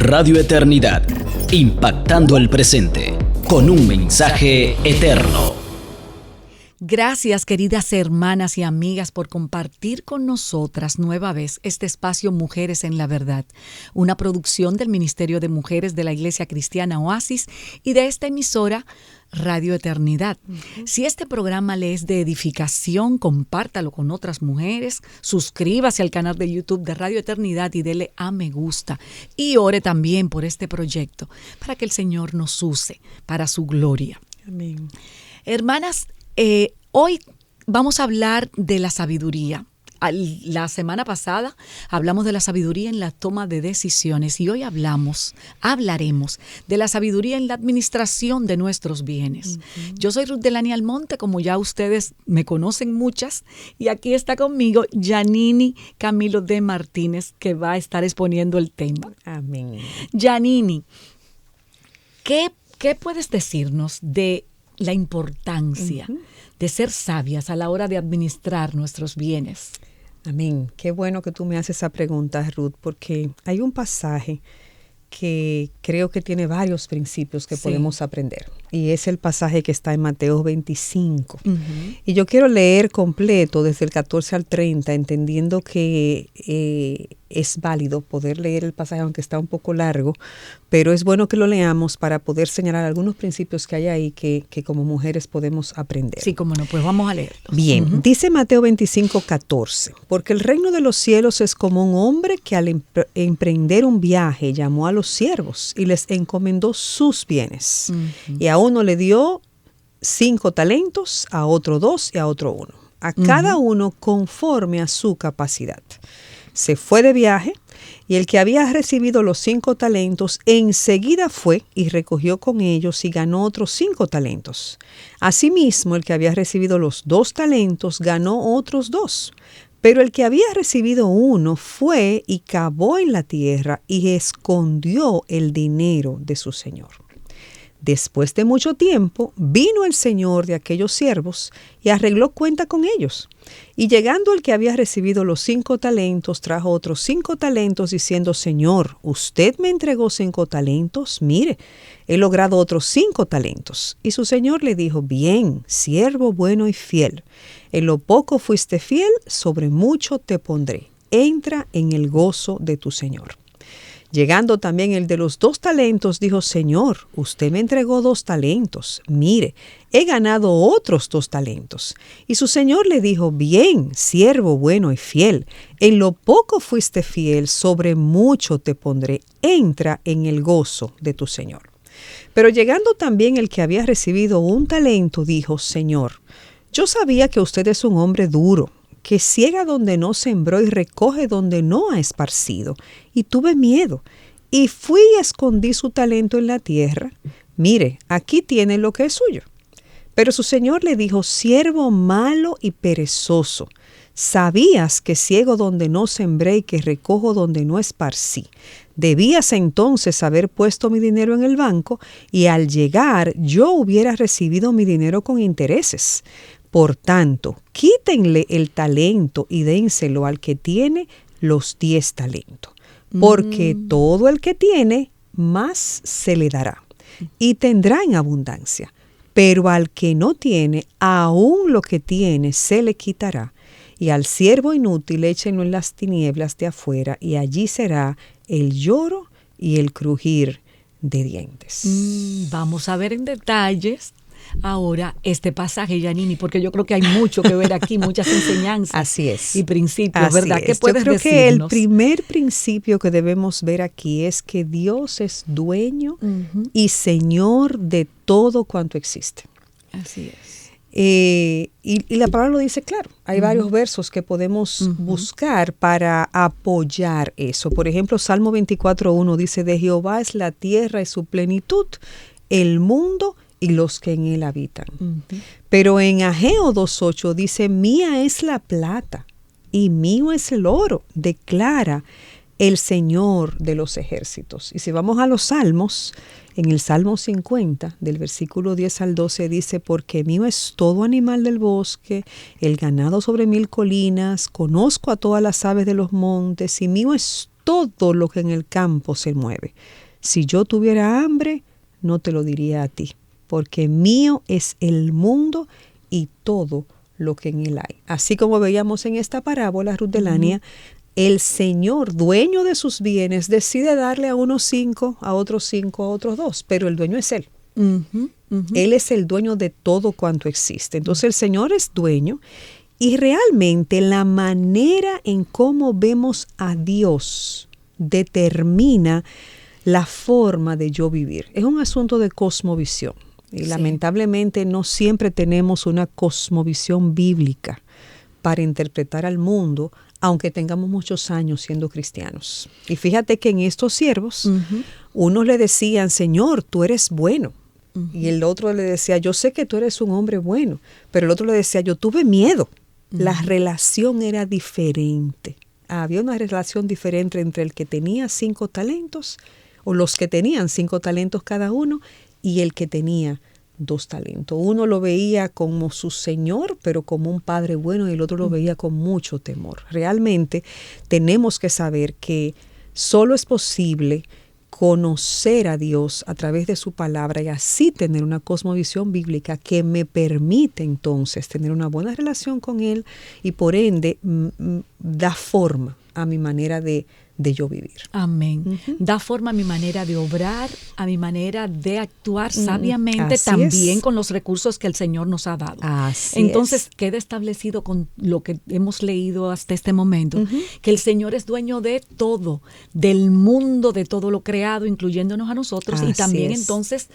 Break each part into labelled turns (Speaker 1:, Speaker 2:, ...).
Speaker 1: Radio Eternidad, impactando el presente con un mensaje eterno.
Speaker 2: Gracias, queridas hermanas y amigas, por compartir con nosotras nueva vez este espacio Mujeres en la Verdad, una producción del Ministerio de Mujeres de la Iglesia Cristiana Oasis y de esta emisora Radio Eternidad. Si este programa le es de edificación, compártalo con otras mujeres, suscríbase al canal de YouTube de Radio Eternidad y dele a me gusta. Y ore también por este proyecto, para que el Señor nos use para su gloria.
Speaker 3: Amén.
Speaker 2: Hermanas, hoy vamos a hablar de la sabiduría. La semana pasada hablamos de la sabiduría en la toma de decisiones y hoy hablaremos de la sabiduría en la administración de nuestros bienes. Yo soy Ruth Delany Almonte, como ya ustedes me conocen muchas, y aquí está conmigo Yanini Camilo de Martínez, que va a estar exponiendo el tema.
Speaker 3: Amén.
Speaker 2: Yanini, ¿qué puedes decirnos de la importancia de ser sabias a la hora de administrar nuestros bienes?
Speaker 3: Amén. Qué bueno que tú me haces esa pregunta, Ruth, porque hay un pasaje que creo que tiene varios principios que podemos aprender. Y es el pasaje que está en Mateo 25. Y yo quiero leer completo desde el 14 al 30, entendiendo que es válido poder leer el pasaje, aunque está un poco largo, pero es bueno que lo leamos para poder señalar algunos principios que hay ahí que como mujeres podemos aprender.
Speaker 2: Sí, cómo no, pues vamos a leerlos.
Speaker 3: Bien, dice Mateo 25, 14, porque el reino de los cielos es como un hombre que al emprender un viaje llamó a los siervos y les encomendó sus bienes. Y a uno le dio 5 talentos, a otro 2 y a otro 1. A cada uno conforme a su capacidad. Se fue de viaje y el que había recibido los 5 talentos enseguida fue y recogió con ellos y ganó otros 5 talentos. Asimismo, el que había recibido los 2 talentos ganó otros 2. Pero el que había recibido 1 fue y cavó en la tierra y escondió el dinero de su señor. Después de mucho tiempo, vino el señor de aquellos siervos y arregló cuenta con ellos. Y llegando el que había recibido los 5 talentos, trajo otros 5 talentos, diciendo: Señor, usted me entregó 5 talentos, mire, he logrado otros 5 talentos. Y su señor le dijo: Bien, siervo bueno y fiel. En lo poco fuiste fiel, sobre mucho te pondré. Entra en el gozo de tu señor. Llegando también el de los 2 talentos, dijo: Señor, usted me entregó 2 talentos. Mire, he ganado otros 2 talentos. Y su señor le dijo: Bien, siervo bueno y fiel. En lo poco fuiste fiel, sobre mucho te pondré. Entra en el gozo de tu señor. Pero llegando también el que había recibido 1 talento, dijo: Señor, yo sabía que usted es un hombre duro, que ciega donde no sembró y recoge donde no ha esparcido. Y tuve miedo, y fui y escondí su talento en la tierra. Mire, aquí tiene lo que es suyo. Pero su señor le dijo: siervo malo y perezoso, sabías que ciego donde no sembré y que recojo donde no esparcí. Debías entonces haber puesto mi dinero en el banco, y al llegar yo hubiera recibido mi dinero con intereses. Por tanto, quítenle el talento y dénselo al que tiene los 10 talentos. Porque todo el que tiene, más se le dará, y tendrá en abundancia. Pero al que no tiene, aún lo que tiene se le quitará. Y al siervo inútil échenlo en las tinieblas de afuera, y allí será el lloro y el crujir de dientes.
Speaker 2: Vamos a ver en detalles ahora este pasaje, Yanini, porque yo creo que hay mucho que ver aquí, muchas enseñanzas.
Speaker 3: Así es.
Speaker 2: Y principios,
Speaker 3: Así
Speaker 2: ¿verdad?
Speaker 3: Es.
Speaker 2: ¿Qué puedes
Speaker 3: decirnos? Yo creo que el primer principio que debemos ver aquí es que Dios es dueño y Señor de todo cuanto existe.
Speaker 2: Así es.
Speaker 3: Y la palabra lo dice claro. Hay varios versos que podemos buscar para apoyar eso. Por ejemplo, Salmo 24:1 dice: de Jehová es la tierra y su plenitud, el mundo y los que en él habitan. Pero en Ageo 2:8 dice: mía es la plata y mío es el oro, declara el Señor de los ejércitos. Y si vamos a los salmos, en el Salmo 50, del versículo 10 al 12, dice: porque mío es todo animal del bosque, el ganado sobre 1000 colinas, conozco a todas las aves de los montes, y mío es todo lo que en el campo se mueve. Si yo tuviera hambre, no te lo diría a ti, porque mío es el mundo y todo lo que en él hay. Así como veíamos en esta parábola, Ruth Delania, el Señor, dueño de sus bienes, decide darle a unos 5, a otros 5, a otros 2, pero el dueño es Él. Él es el dueño de todo cuanto existe. Entonces el Señor es dueño y realmente la manera en cómo vemos a Dios determina la forma de yo vivir. Es un asunto de cosmovisión y lamentablemente no siempre tenemos una cosmovisión bíblica para interpretar al mundo, aunque tengamos muchos años siendo cristianos. Y fíjate que en estos siervos, unos le decían, Señor, tú eres bueno. Y el otro le decía, yo sé que tú eres un hombre bueno. Pero el otro le decía, yo tuve miedo. La relación era diferente. Había una relación diferente entre el que tenía 5 talentos, o los que tenían 5 talentos cada uno, y el que tenía 2 talentos. Uno lo veía como su señor, pero como un padre bueno, y el otro lo veía con mucho temor. Realmente tenemos que saber que solo es posible conocer a Dios a través de su palabra y así tener una cosmovisión bíblica que me permite entonces tener una buena relación con Él y por ende da forma a mi manera de yo vivir. Amén.
Speaker 2: Da forma a mi manera de obrar, a mi manera de actuar sabiamente, así también es. Con los recursos que el Señor nos ha dado. Así entonces, queda establecido con lo que hemos leído hasta este momento, que el Señor es dueño de todo, del mundo, de todo lo creado, incluyéndonos a nosotros, así y también es. Entonces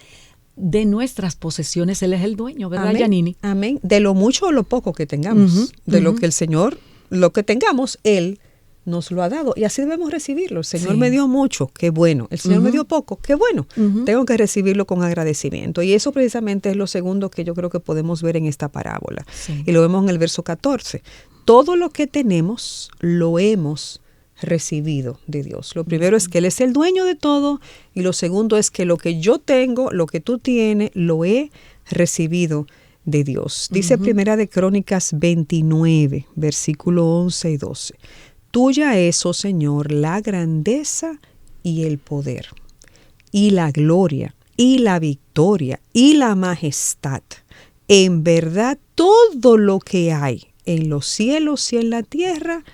Speaker 2: de nuestras posesiones Él es el dueño, ¿verdad,
Speaker 3: Amén.
Speaker 2: Yanini?
Speaker 3: Amén. De lo mucho o lo poco que tengamos, de lo que el Señor, lo que tengamos, Él nos lo ha dado y así debemos recibirlo. El Señor me dio mucho, qué bueno. El Señor me dio poco, qué bueno. Tengo que recibirlo con agradecimiento. Y eso precisamente es lo segundo que yo creo que podemos ver en esta parábola. Y lo vemos en el verso 14. Todo lo que tenemos lo hemos recibido de Dios. Lo primero es que Él es el dueño de todo y lo segundo es que lo que yo tengo, lo que tú tienes, lo he recibido de Dios. Dice Primera de Crónicas 29, versículo 11 y 12. Tuya es, oh Señor, la grandeza y el poder, y la gloria, y la victoria, y la majestad. En verdad, todo lo que hay en los cielos y en la tierra,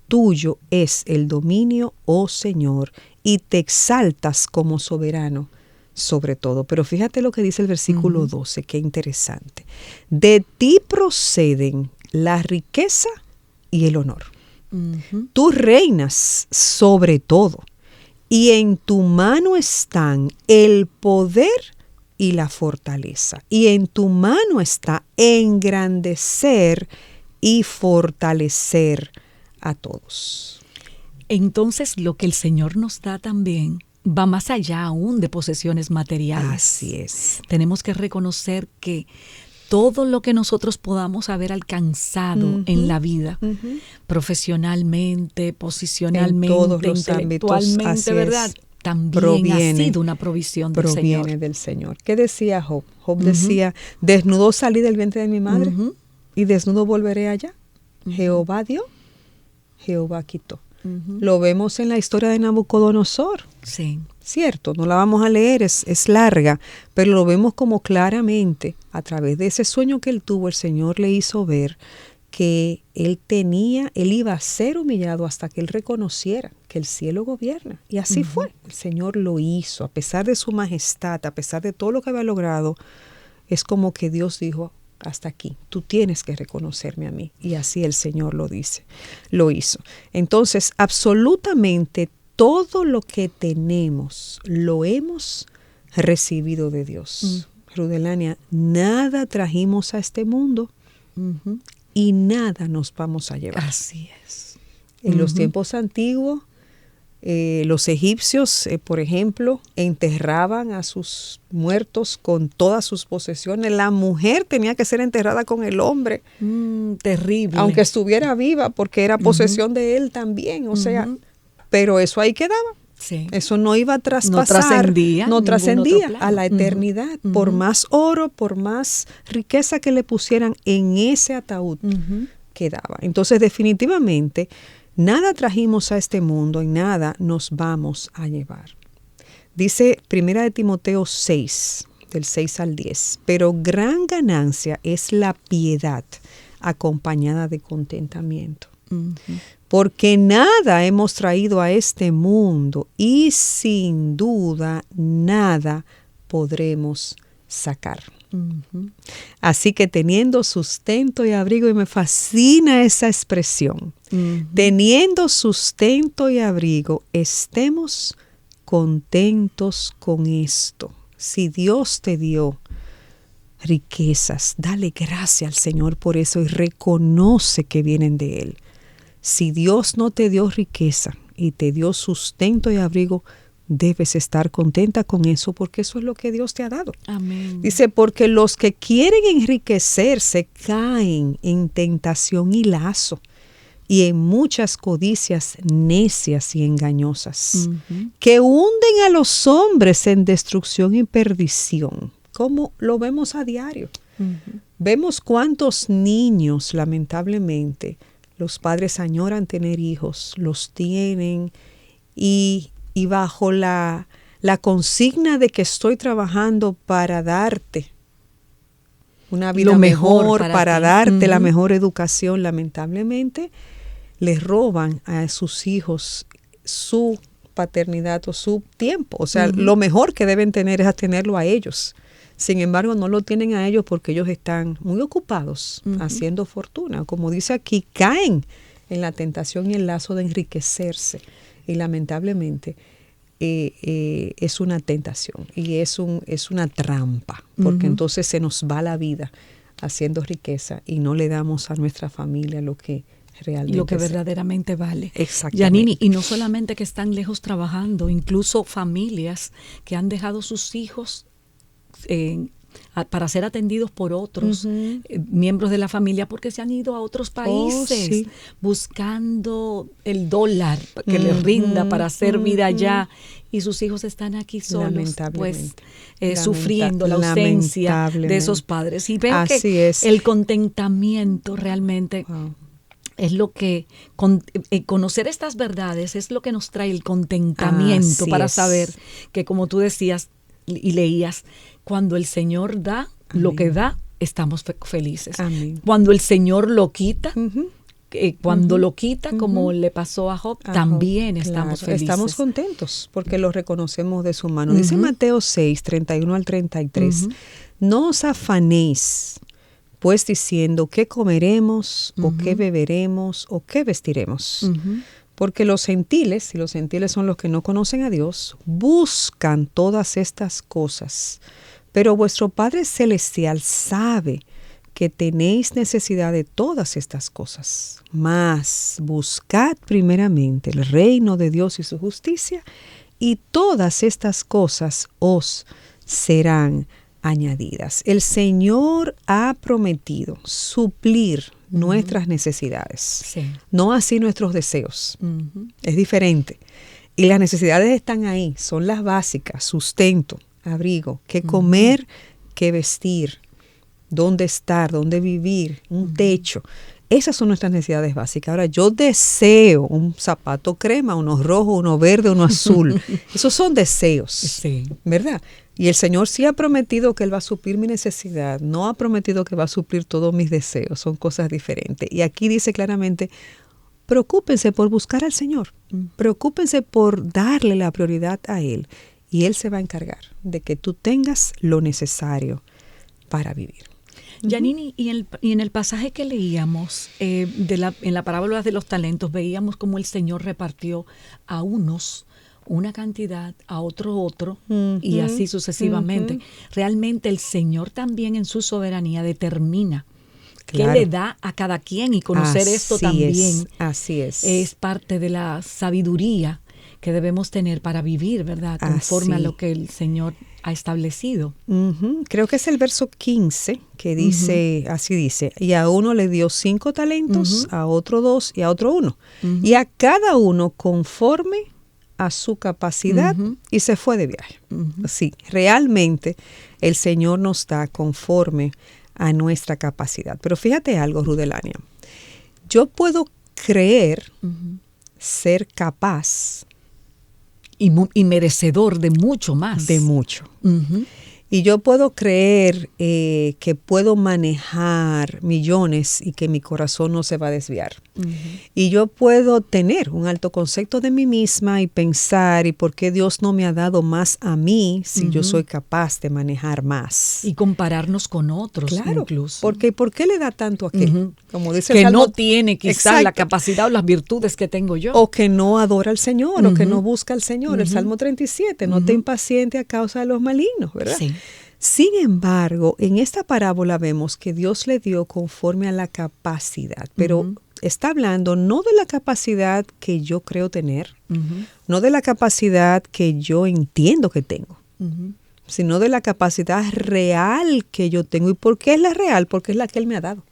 Speaker 3: tuyo es el dominio, oh Señor, y te exaltas como soberano sobre todo. Pero fíjate lo que dice el versículo 12, qué interesante. De ti proceden la riqueza y el honor. Tú reinas sobre todo y en tu mano están el poder y la fortaleza. Y en tu mano está engrandecer y fortalecer a todos.
Speaker 2: Entonces lo que el Señor nos da también va más allá aún de posesiones materiales.
Speaker 3: Así es.
Speaker 2: Tenemos que reconocer que todo lo que nosotros podamos haber alcanzado en la vida, profesionalmente, posicionalmente, en todos los intelectualmente, ámbitos, ¿verdad? También ha sido una provisión del Señor.
Speaker 3: Proviene del Señor. ¿Qué decía Job? Job decía, desnudo salí del vientre de mi madre y desnudo volveré allá. Jehová dio, Jehová quitó. Lo vemos en la historia de Nabucodonosor.
Speaker 2: Sí.
Speaker 3: Cierto, no la vamos a leer, es larga, pero lo vemos como claramente a través de ese sueño que él tuvo, el Señor le hizo ver que él iba a ser humillado hasta que él reconociera que el cielo gobierna. Y así fue, el Señor lo hizo, a pesar de su majestad, a pesar de todo lo que había logrado, es como que Dios dijo, hasta aquí, tú tienes que reconocerme a mí. Y así el Señor lo hizo. Entonces, absolutamente todo lo que tenemos lo hemos recibido de Dios. Ruth Delania, nada trajimos a este mundo y nada nos vamos a llevar.
Speaker 2: Así es.
Speaker 3: En los tiempos antiguos, los egipcios, por ejemplo, enterraban a sus muertos con todas sus posesiones. La mujer tenía que ser enterrada con el hombre.
Speaker 2: Terrible.
Speaker 3: Aunque estuviera viva, porque era posesión de él también. O sea, pero eso ahí quedaba.
Speaker 2: Sí.
Speaker 3: Eso no iba a traspasar. No trascendía a la eternidad. Por más oro, por más riqueza que le pusieran en ese ataúd, quedaba. Entonces, definitivamente, Nada trajimos a este mundo y nada nos vamos a llevar. Dice 1 Timoteo 6, del 6 al 10, pero gran ganancia es la piedad acompañada de contentamiento. Porque nada hemos traído a este mundo y sin duda nada podremos sacar. Así que teniendo sustento y abrigo, y me fascina esa expresión, teniendo sustento y abrigo, estemos contentos con esto. Si Dios te dio riquezas, dale gracias al Señor por eso y reconoce que vienen de Él. Si Dios no te dio riqueza y te dio sustento y abrigo, debes estar contenta con eso porque eso es lo que Dios te ha dado.
Speaker 2: Amén.
Speaker 3: Dice, porque los que quieren enriquecerse caen en tentación y lazo y en muchas codicias necias y engañosas, que hunden a los hombres en destrucción y perdición, como lo vemos a diario. Vemos cuántos niños, lamentablemente, los padres añoran tener hijos, los tienen y bajo la consigna de que estoy trabajando para darte una vida mejor, para darte la mejor educación, lamentablemente les roban a sus hijos su paternidad o su tiempo. O sea, lo mejor que deben tener es tenerlo a ellos. Sin embargo, no lo tienen a ellos porque ellos están muy ocupados haciendo fortuna. Como dice aquí, caen en la tentación y el lazo de enriquecerse. Y lamentablemente es una tentación y es una trampa, porque entonces se nos va la vida haciendo riqueza y no le damos a nuestra familia lo que realmente
Speaker 2: verdaderamente vale.
Speaker 3: Exactamente.
Speaker 2: Yanini, y no solamente que están lejos trabajando, incluso familias que han dejado sus hijos para ser atendidos por otros miembros de la familia porque se han ido a otros países buscando el dólar que les rinda para hacer vida allá, y sus hijos están aquí solos, pues sufriendo la ausencia de esos padres. Y veo que el contentamiento realmente es lo que, conocer estas verdades es lo que nos trae el contentamiento para saber que, como tú decías y leías, cuando el Señor da lo que da, estamos felices. Cuando el Señor lo quita, cuando lo quita, como le pasó a Job, también estamos felices.
Speaker 3: Estamos contentos porque lo reconocemos de su mano. Dice Mateo 6, 31 al 33, no os afanéis, pues diciendo qué comeremos, o qué beberemos, o qué vestiremos. Porque los gentiles, y los gentiles son los que no conocen a Dios, buscan todas estas cosas. Pero vuestro Padre Celestial sabe que tenéis necesidad de todas estas cosas. Mas buscad primeramente el reino de Dios y su justicia, y todas estas cosas os serán añadidas. El Señor ha prometido suplir nuestras necesidades, no así nuestros deseos. Es diferente. Y las necesidades están ahí, son las básicas: sustento, abrigo, qué comer, qué vestir, dónde estar, dónde vivir, un techo. Esas son nuestras necesidades básicas. Ahora, yo deseo un zapato crema, uno rojo, uno verde, uno azul. Esos son deseos, ¿verdad? Y el Señor sí ha prometido que Él va a suplir mi necesidad. No ha prometido que va a suplir todos mis deseos. Son cosas diferentes. Y aquí dice claramente, preocúpense por buscar al Señor. Preocúpense por darle la prioridad a Él. Y Él se va a encargar de que tú tengas lo necesario para vivir.
Speaker 2: Yanini, y en el pasaje que leíamos, en la parábola de los talentos, veíamos cómo el Señor repartió a unos una cantidad, a otro, y así sucesivamente. Realmente el Señor también en su soberanía determina qué le da a cada quien, y conocer esto también es parte de la sabiduría que debemos tener para vivir, ¿verdad? Conforme a lo que el Señor ha establecido.
Speaker 3: Creo que es el verso 15 que dice, así dice, y a uno le dio 5 talentos, a otro 2 y a otro 1. Y a cada uno conforme a su capacidad, y se fue de viaje. Sí, realmente el Señor nos da conforme a nuestra capacidad. Pero fíjate algo, Rudelania. Yo puedo creer ser capaz
Speaker 2: y merecedor de mucho más.
Speaker 3: de mucho.
Speaker 2: Ujú.
Speaker 3: Y yo puedo creer que puedo manejar millones y que mi corazón no se va a desviar. Y yo puedo tener un alto concepto de mí misma y pensar, ¿y por qué Dios no me ha dado más a mí si yo soy capaz de manejar más?
Speaker 2: Y compararnos con otros,
Speaker 3: Claro,
Speaker 2: incluso.
Speaker 3: porque ¿por qué le da tanto a aquel? Como dice el
Speaker 2: Que
Speaker 3: Salmo,
Speaker 2: no tiene quizás la
Speaker 3: Exacto.
Speaker 2: capacidad o las virtudes que tengo yo.
Speaker 3: O que no adora al Señor, o que no busca al Señor. El Salmo 37, no te impaciente a causa de los malignos, ¿verdad?
Speaker 2: Sí.
Speaker 3: Sin embargo, en esta parábola vemos que Dios le dio conforme a la capacidad, pero está hablando no de la capacidad que yo creo tener, no de la capacidad que yo entiendo que tengo, sino de la capacidad real que yo tengo. ¿Y por qué es la real? Porque es la que Él me ha dado.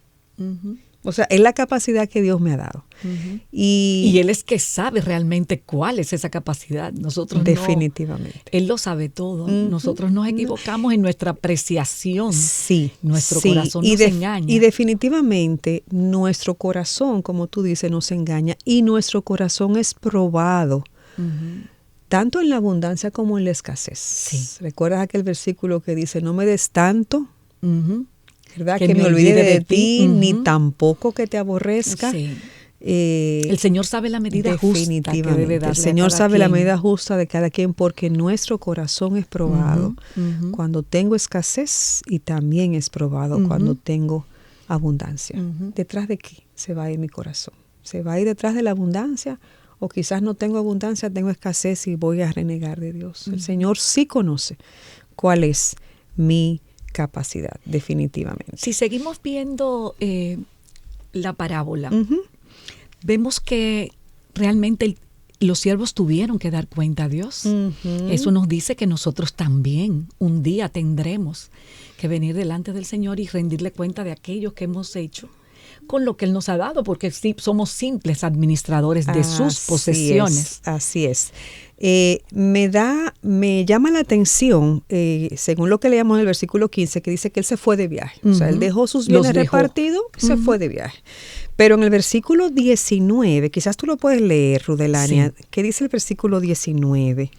Speaker 3: O sea, es la capacidad que Dios me ha dado.
Speaker 2: Y Él es que sabe realmente cuál es esa capacidad. Nosotros
Speaker 3: definitivamente.
Speaker 2: no. Él lo sabe todo. Nosotros nos equivocamos en nuestra apreciación.
Speaker 3: Sí.
Speaker 2: Nuestro
Speaker 3: sí.
Speaker 2: corazón nos engaña.
Speaker 3: Y definitivamente nuestro corazón, como tú dices, nos engaña. Y nuestro corazón es probado. Tanto en la abundancia como en la escasez.
Speaker 2: Sí.
Speaker 3: ¿Recuerdas aquel versículo que dice, no me des tanto, ¿verdad?
Speaker 2: Que
Speaker 3: Que me olvide de ti, ni
Speaker 2: Ujú.
Speaker 3: tampoco que te aborrezca?
Speaker 2: Sí. El Señor sabe la medida justa que
Speaker 3: definitivamente.
Speaker 2: debe darle
Speaker 3: El Señor
Speaker 2: a cada
Speaker 3: sabe la
Speaker 2: quien.
Speaker 3: medida justa de cada quien porque nuestro corazón es probado
Speaker 2: Ujú.
Speaker 3: cuando tengo escasez y también es probado cuando tengo abundancia. ¿Detrás de qué se va a ir mi corazón? ¿Se va a ir detrás de la abundancia? O quizás no tengo abundancia, tengo escasez y voy a renegar de Dios. El Señor sí conoce cuál es mi capacidad, definitivamente.
Speaker 2: Si seguimos viendo la parábola, vemos que realmente los siervos tuvieron que dar cuenta a Dios. Eso nos dice que nosotros también un día tendremos que venir delante del Señor y rendirle cuenta de aquello que hemos hecho con lo que Él nos ha dado, porque sí, somos simples administradores de sus posesiones.
Speaker 3: Así es. Me llama la atención, según lo que leíamos en el versículo 15, que dice que Él se fue de viaje. O sea, Él dejó sus
Speaker 2: Los
Speaker 3: bienes
Speaker 2: dejó.
Speaker 3: repartidos y se fue de viaje. Pero en el versículo 19, quizás tú lo puedes leer, Rudelania,
Speaker 2: Sí.
Speaker 3: ¿qué dice el versículo 19?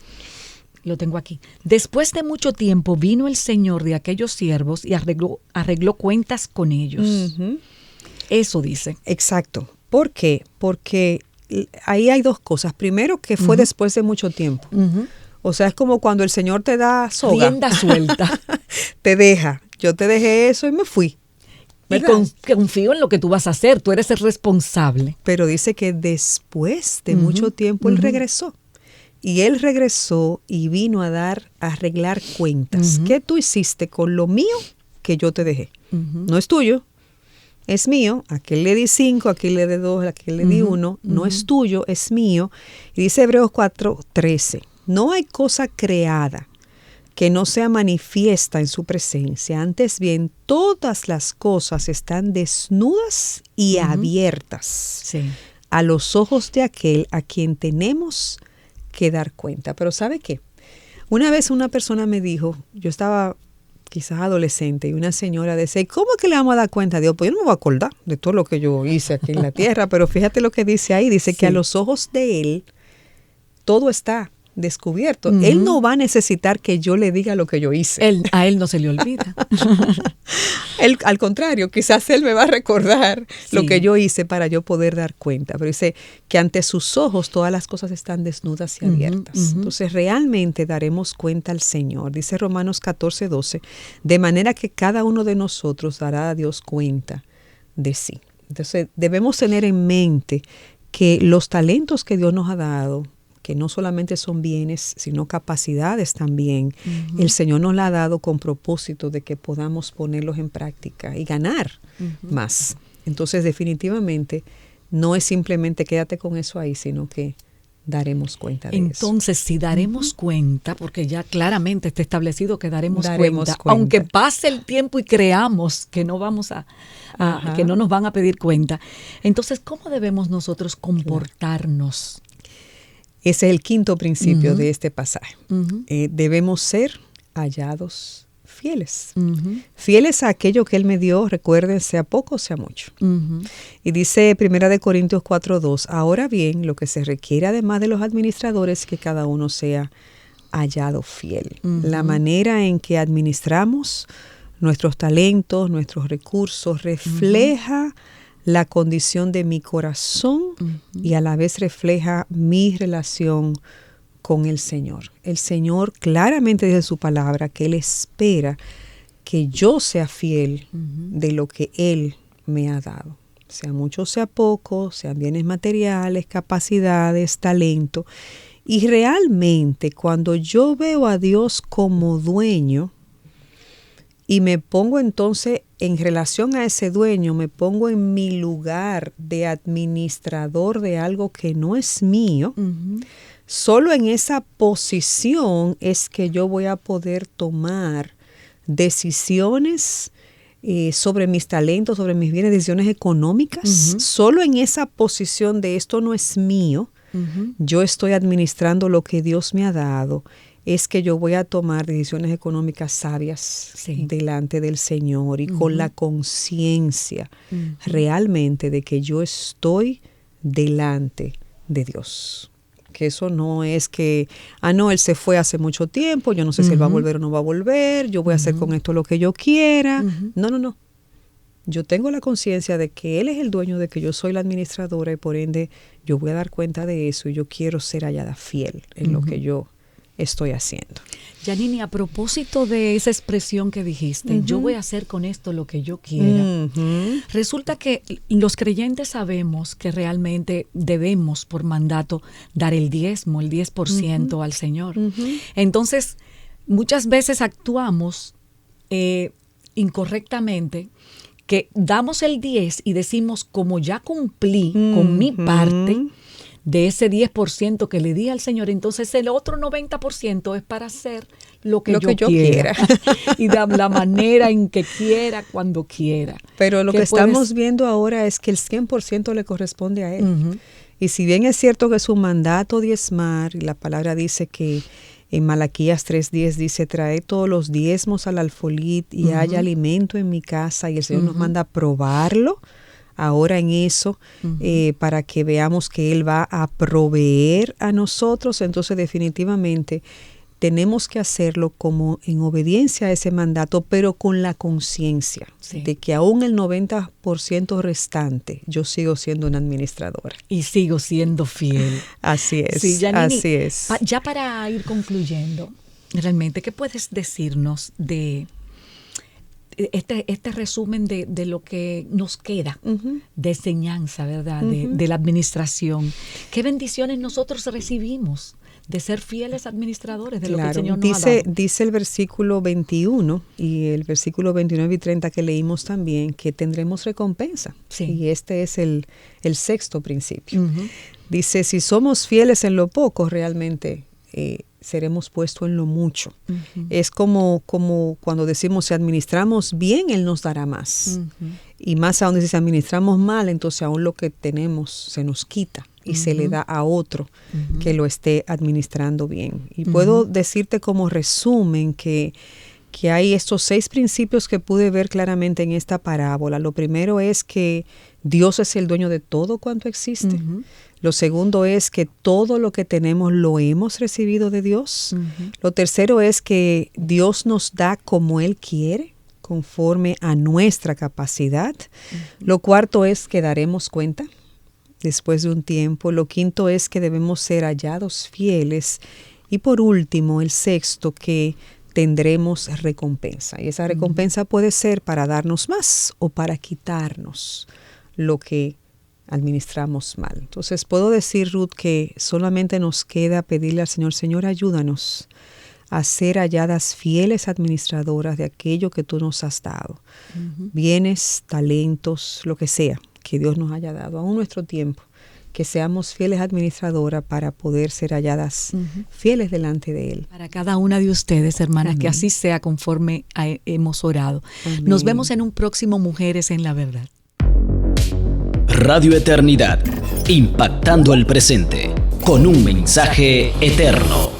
Speaker 2: Lo tengo aquí. Después de mucho tiempo vino el Señor de aquellos siervos y arregló cuentas con ellos. Eso dice.
Speaker 3: Exacto. ¿Por qué? Porque ahí hay dos cosas. Primero, que fue después de mucho tiempo. O sea, es como cuando el Señor te da soga.
Speaker 2: Rienda suelta.
Speaker 3: Te deja. Yo te dejé eso y me fui.
Speaker 2: Y
Speaker 3: ¿Verdad?
Speaker 2: confío en lo que tú vas a hacer. Tú eres el responsable.
Speaker 3: Pero dice que después de mucho tiempo Él regresó. Y Él regresó y vino a arreglar cuentas. ¿Qué tú hiciste con lo mío que yo te dejé? No es tuyo. Es mío, a aquel le di 5, a aquel le di 2, a aquel le di 1, no es tuyo, es mío. Y dice Hebreos 4:13, no hay cosa creada que no sea manifiesta en su presencia, antes bien todas las cosas están desnudas y abiertas
Speaker 2: Sí.
Speaker 3: a los ojos de aquel a quien tenemos que dar cuenta. Pero ¿sabe qué? Una vez una persona me dijo, yo estaba quizás adolescente, y una señora decía, ¿cómo es que le vamos a dar cuenta a Dios? Pues yo no me voy a acordar de todo lo que yo hice aquí en la tierra, pero fíjate lo que dice ahí, dice que a los ojos de Él todo está descubierto. Él no va a necesitar que yo le diga lo que yo hice.
Speaker 2: A él no se le olvida.
Speaker 3: Él, al contrario, quizás Él me va a recordar lo
Speaker 2: Sí.
Speaker 3: que yo hice para yo poder dar cuenta. Pero dice que ante sus ojos todas las cosas están desnudas y abiertas. Entonces realmente daremos cuenta al Señor. Dice Romanos 14:12, de manera que cada uno de nosotros dará a Dios cuenta de sí. Entonces debemos tener en mente que los talentos que Dios nos ha dado, que no solamente son bienes, sino capacidades también, el Señor nos la ha dado con propósito de que podamos ponerlos en práctica y ganar más. Entonces, definitivamente, no es simplemente quédate con eso ahí, sino que daremos cuenta de eso.
Speaker 2: Entonces, si daremos cuenta, porque ya claramente está establecido que daremos
Speaker 3: Daremos
Speaker 2: cuenta, aunque pase el tiempo y creamos que no vamos que no nos van a pedir cuenta, entonces, ¿cómo debemos nosotros comportarnos?
Speaker 3: Ese es el quinto principio de este pasaje. Debemos ser hallados fieles. Fieles a aquello que Él me dio, recuerden, sea poco o sea mucho. Y dice 1 Corintios 4:2, ahora bien, lo que se requiere además de los administradores es que cada uno sea hallado fiel. La manera en que administramos nuestros talentos, nuestros recursos, refleja la condición de mi corazón y a la vez refleja mi relación con el Señor. El Señor claramente dice en su palabra que Él espera que yo sea fiel de lo que Él me ha dado. Sea mucho o sea poco, sean bienes materiales, capacidades, talento. Y realmente cuando yo veo a Dios como dueño y me pongo entonces en relación a ese dueño, me pongo en mi lugar de administrador de algo que no es mío, solo en esa posición es que yo voy a poder tomar decisiones sobre mis talentos, sobre mis bienes, decisiones económicas. Solo en esa posición de esto no es mío, yo estoy administrando lo que Dios me ha dado, es que yo voy a tomar decisiones económicas sabias delante del Señor y con la conciencia realmente de que yo estoy delante de Dios. Que eso no es que, no, Él se fue hace mucho tiempo, yo no sé si Él va a volver o no va a volver, yo voy a hacer con esto lo que yo quiera. No. Yo tengo la conciencia de que Él es el dueño, de que yo soy la administradora y por ende yo voy a dar cuenta de eso y yo quiero ser hallada fiel en lo que yo estoy haciendo.
Speaker 2: Janine, a propósito de esa expresión que dijiste, yo voy a hacer con esto lo que yo quiera. Resulta que los creyentes sabemos que realmente debemos por mandato dar el diezmo, el 10% al Señor. Entonces, muchas veces actuamos incorrectamente, que damos el 10 y decimos, como ya cumplí con mi parte de ese 10% que le di al Señor, entonces el otro 90% es para hacer lo que yo quiera. Y de la manera en que quiera, cuando quiera.
Speaker 3: Pero lo que estamos viendo ahora es que el 100% le corresponde a Él. Y si bien es cierto que es un mandato diezmar, y la palabra dice que en Malaquías 3:10 dice, trae todos los diezmos al alfolí y haya alimento en mi casa, y el Señor nos manda a probarlo ahora en eso, para que veamos que Él va a proveer a nosotros. Entonces definitivamente tenemos que hacerlo como en obediencia a ese mandato, pero con la conciencia de que aún el 90% restante yo sigo siendo una administradora.
Speaker 2: Y sigo siendo fiel.
Speaker 3: Así es,
Speaker 2: sí, Janine,
Speaker 3: así es.
Speaker 2: Ya para ir concluyendo, realmente, ¿qué puedes decirnos de este resumen de lo que nos queda de enseñanza, ¿verdad? De la administración? ¿Qué bendiciones nosotros recibimos de ser fieles administradores de lo que el Señor nos ha dado?
Speaker 3: Dice el versículo 21 y el versículo 29 y 30 que leímos también, que tendremos recompensa. Y este es el sexto principio. Dice, si somos fieles en lo poco, realmente seremos puestos en lo mucho. Es como cuando decimos, si administramos bien, Él nos dará más. Y más aún, si administramos mal, entonces aún lo que tenemos se nos quita y se le da a otro que lo esté administrando bien. Y puedo decirte como resumen que hay estos 6 principios que pude ver claramente en esta parábola. Lo primero es que Dios es el dueño de todo cuanto existe. Lo segundo es que todo lo que tenemos lo hemos recibido de Dios. Lo tercero es que Dios nos da como Él quiere, conforme a nuestra capacidad. Lo cuarto es que daremos cuenta después de un tiempo. Lo quinto es que debemos ser hallados fieles. Y por último, el sexto, que tendremos recompensa. Y esa recompensa puede ser para darnos más o para quitarnos lo que administramos mal. Entonces puedo decir, Ruth, que solamente nos queda pedirle al Señor, Señor, ayúdanos a ser halladas fieles administradoras de aquello que tú nos has dado. Bienes, talentos, lo que sea que Dios nos haya dado, aún nuestro tiempo, que seamos fieles administradoras para poder ser halladas fieles delante de Él.
Speaker 2: Para cada una de ustedes, hermanas, que así sea conforme hemos orado. Nos vemos en un próximo Mujeres en la Verdad.
Speaker 1: Radio Eternidad, impactando el presente con un mensaje eterno.